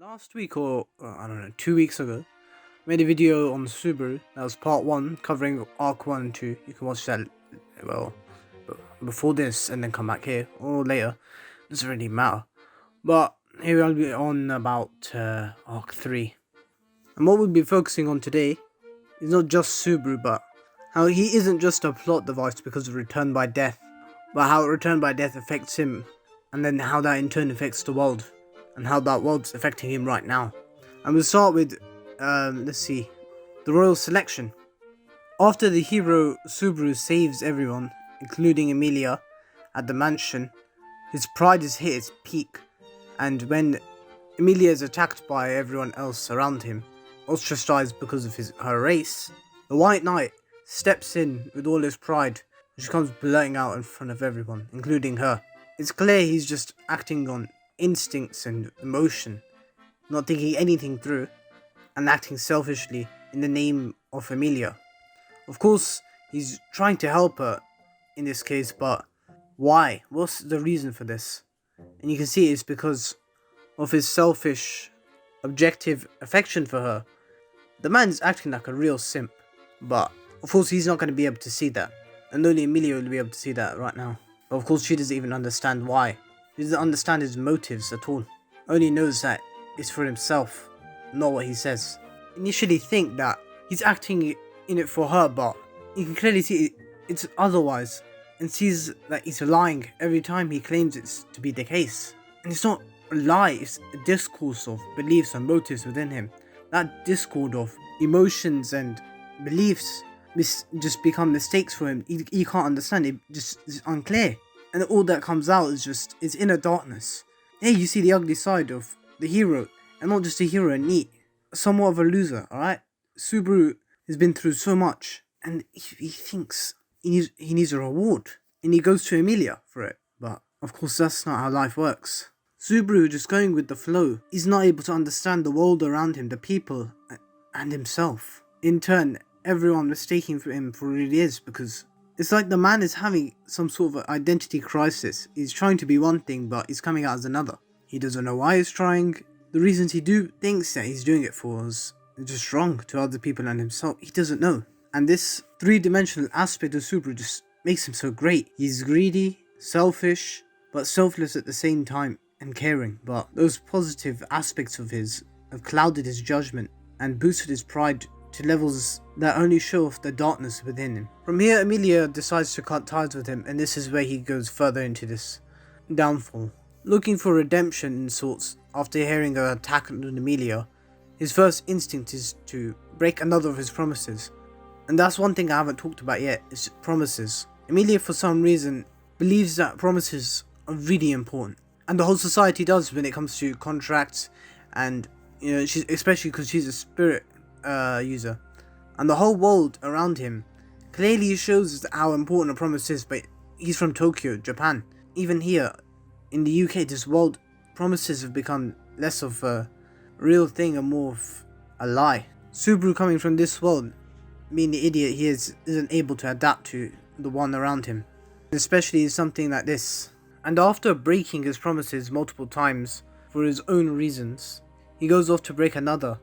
Last week or I don't know, 2 weeks ago, I made a video on Subaru. That was part 1 covering arc 1 and 2. You can watch that, well, before this and then come back here or later. Doesn't really matter. But here I'll be on about arc 3. And what we'll be focusing on today is not just Subaru, but how he isn't just a plot device because of Return by Death, but how Return by Death affects him, and then how that in turn affects the world, and how that world's affecting him right now. And we'll start with, the Royal Selection. After the hero Subaru saves everyone, including Emilia, at the mansion, his pride is hit its peak, and when Emilia is attacked by everyone else around him, ostracized because of her race, the White Knight steps in with all his pride, which comes blurting out in front of everyone, including her. It's clear he's just acting on instincts and emotion, not thinking anything through, and acting selfishly in the name of Emilia. Of course, he's trying to help her in this case, but why? What's the reason for this? And you can see it's because of his selfish, objective affection for her. The man's acting like a real simp, but of course he's not going to be able to see that, and only Emilia will be able to see that right now. But of course she doesn't even understand why. She doesn't understand his motives at all. Only knows that it's for himself, not what he says. Initially think that he's acting in it for her, but you can clearly see it's otherwise, and sees that he's lying every time he claims it's to be the case. And it's not a lie, it's a discourse of beliefs and motives within him. That discord of emotions and beliefs just become mistakes for him. He can't understand it, just is unclear. And all that comes out is just his inner darkness. Here you see the ugly side of the hero, and not just a hero, a neat, somewhat of a loser, alright? Subaru has been through so much, and he thinks he needs a reward, and he goes to Emilia for it. But of course that's not how life works. Subaru just going with the flow. He's not able to understand the world around him, the people, and himself. In turn, everyone mistaking for him for who he is, because it's like the man is having some sort of identity crisis. He's trying to be one thing, but he's coming out as another. He doesn't know why he's trying. The reasons he thinks that he's doing it for is just wrong to other people and himself. He doesn't know. And this three-dimensional aspect of Subaru just makes him so great. He's greedy, selfish, but selfless at the same time, and caring. But those positive aspects of his have clouded his judgment and boosted his pride to levels that only show off the darkness within him. From here, Emilia decides to cut ties with him, and this is where he goes further into this downfall. Looking for redemption in sorts, after hearing an attack on Emilia, his first instinct is to break another of his promises. And that's one thing I haven't talked about yet, is promises. Emilia, for some reason, believes that promises are really important. And the whole society does when it comes to contracts, and she's, especially because she's a spirit user, and the whole world around him clearly shows how important a promise is. But he's from Tokyo, Japan. Even here in the UK, this world, promises have become less of a real thing and more of a lie. Subaru, coming from this world, being the idiot he is, isn't able to adapt to the one around him, especially something like this. And after breaking his promises multiple times for his own reasons, he goes off to break another.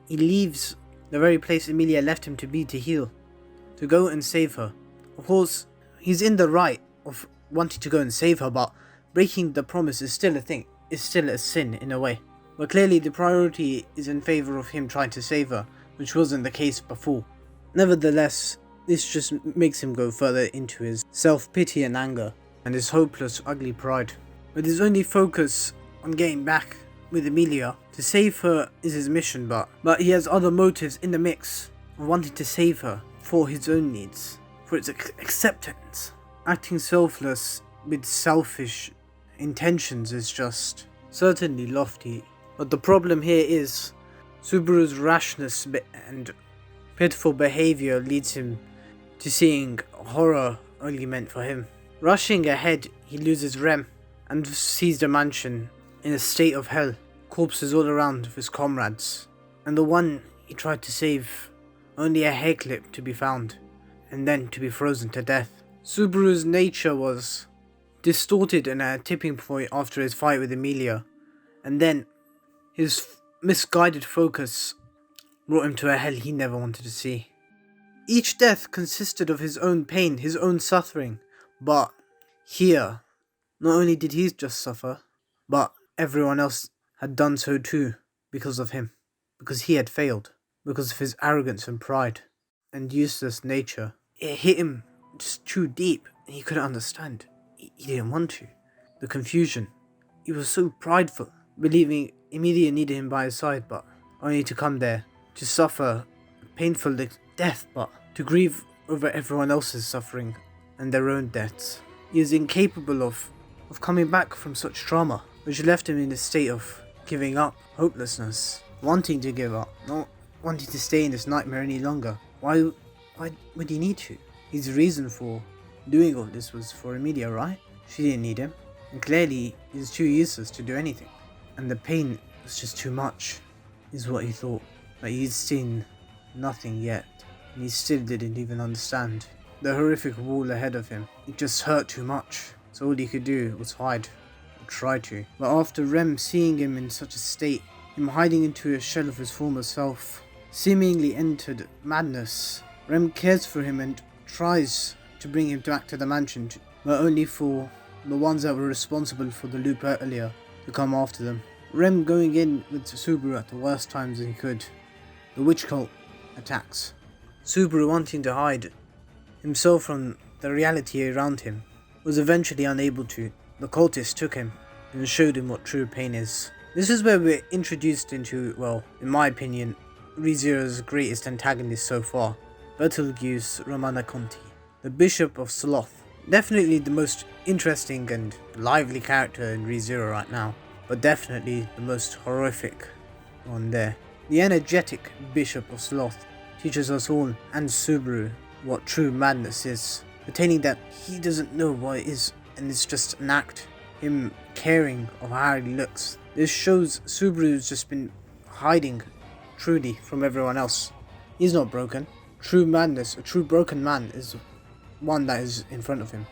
He leaves the very place Emilia left him to be, to heal, to go and save her. Of course, he's in the right of wanting to go and save her, but breaking the promise is still a thing. It's still a sin in a way. But clearly the priority is in favour of him trying to save her, which wasn't the case before. Nevertheless, this just makes him go further into his self-pity and anger, and his hopeless, ugly pride. With his only focus on getting back with Emilia, to save her is his mission, but he has other motives in the mix of wanting to save her for his own needs, for its acceptance. Acting selfless with selfish intentions is just certainly lofty. But the problem here is Subaru's rashness and pitiful behaviour leads him to seeing horror only meant for him. Rushing ahead, he loses Rem and sees the mansion in a state of hell, corpses all around of his comrades, and the one he tried to save, only a hair clip to be found, and then to be frozen to death. Subaru's nature was distorted and at a tipping point after his fight with Emilia, and then His misguided focus brought him to a hell he never wanted to see. Each death consisted of his own pain, his own suffering, but here, not only did he just suffer, but everyone else had done so too because of him, because he had failed, because of his arrogance and pride and useless nature. It hit him just too deep and he couldn't understand. He didn't want to. The confusion. He was so prideful, believing Emilia needed him by his side, but only to come there, to suffer a painful death, but to grieve over everyone else's suffering and their own deaths. He is incapable of coming back from such trauma, which left him in a state of giving up, hopelessness, wanting to give up, not wanting to stay in this nightmare any longer. Why would he need to? His reason for doing all this was for Emilia, right? She didn't need him, and clearly he's too useless to do anything. And the pain was just too much, is what he thought. But he'd seen nothing yet, and he still didn't even understand the horrific wall ahead of him. It just hurt too much, so all he could do was hide, or try to. But after Rem seeing him in such a state, him hiding into a shell of his former self, seemingly entered madness. Rem cares for him and tries to bring him back to the mansion, but only for the ones that were responsible for the loop earlier to come after them. Rem going in with Subaru at the worst times he could. The witch cult attacks. Subaru, wanting to hide himself from the reality around him, was eventually unable to. The cultists took him and showed him what true pain is. This is where we're introduced into, well, in my opinion, ReZero's greatest antagonist so far, Petelgeuse Romanaconti, the Bishop of Sloth. Definitely the most interesting and lively character in ReZero right now, but definitely the most horrific one there. The energetic Bishop of Sloth teaches us all, and Subaru, what true madness is, pertaining that he doesn't know what it is and it's just an act, him caring of how he looks. This shows Subaru's just been hiding truly from everyone else. He's not broken. True madness, a true broken man is one that is in front of him.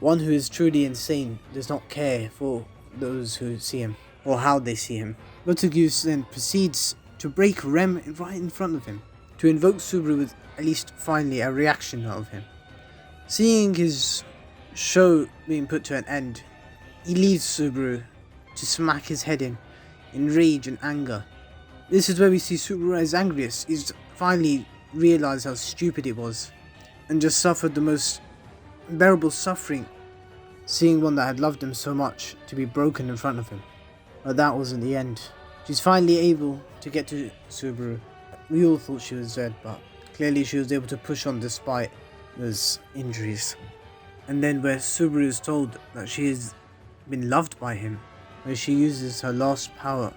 One who is truly insane, does not care for those who see him or how they see him. Petelgeuse then proceeds to break Rem right in front of him, to invoke Subaru with at least finally a reaction out of him. Seeing his show being put to an end, he leaves Subaru to smack his head in rage and anger. This is where we see Subaru at his angriest. He's finally realised how stupid it was and just suffered the most unbearable suffering, seeing one that had loved him so much to be broken in front of him. But that wasn't the end. She's finally able to get to Subaru. We all thought she was dead, but clearly she was able to push on despite those injuries. And then where Subaru is told that she has been loved by him, where she uses her last power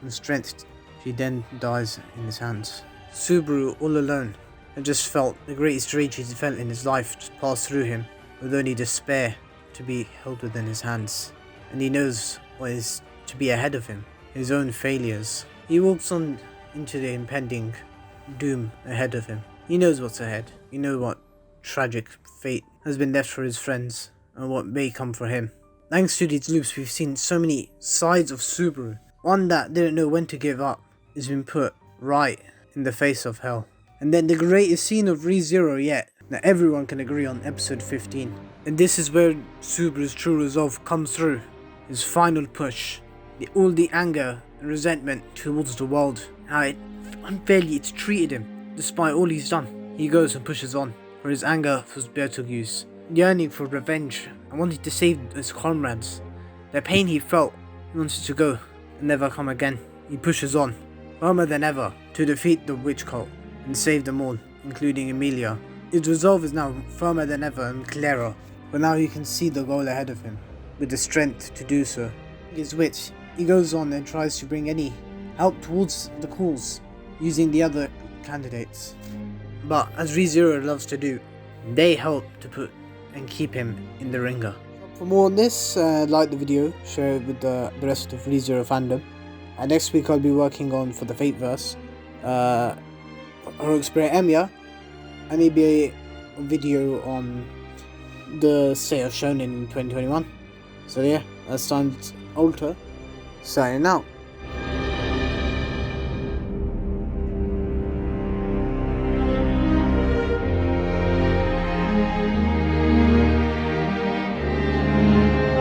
and strength, she then dies in his hands. Subaru, all alone, had just felt the greatest rage he's felt in his life just pass through him, with only despair to be held within his hands. And he knows what is to be ahead of him, his own failures. He walks on into the impending doom ahead of him. He knows what's ahead. He knows what tragic fate has been left for his friends and what may come for him. Thanks to these loops, we've seen so many sides of Subaru. One that didn't know when to give up has been put right in the face of hell. And then the greatest scene of ReZero yet, that everyone can agree on, episode 15. And this is where Subaru's true resolve comes through. His final push. All the anger and resentment towards the world. How unfairly it's treated him, despite all he's done. He goes and pushes on, for his anger for Petelgeuse, yearning for revenge, and wanting to save his comrades. The pain he felt, he wanted to go, and never come again. He pushes on, firmer than ever, to defeat the witch cult, and save them all, including Emilia. His resolve is now firmer than ever and clearer, but now he can see the goal ahead of him, with the strength to do so. His wit, he goes on and tries to bring any help towards the cause, using the other candidates. But as ReZero loves to do, they help to put and keep him in the ringer. For more on this, like the video, share it with the rest of ReZero fandom. And next week I'll be working on, for the Fate verse, Heroic Spirit Emiya, and maybe a video on the state of Shonen in 2021. So yeah, that's Steins Alter, signing out.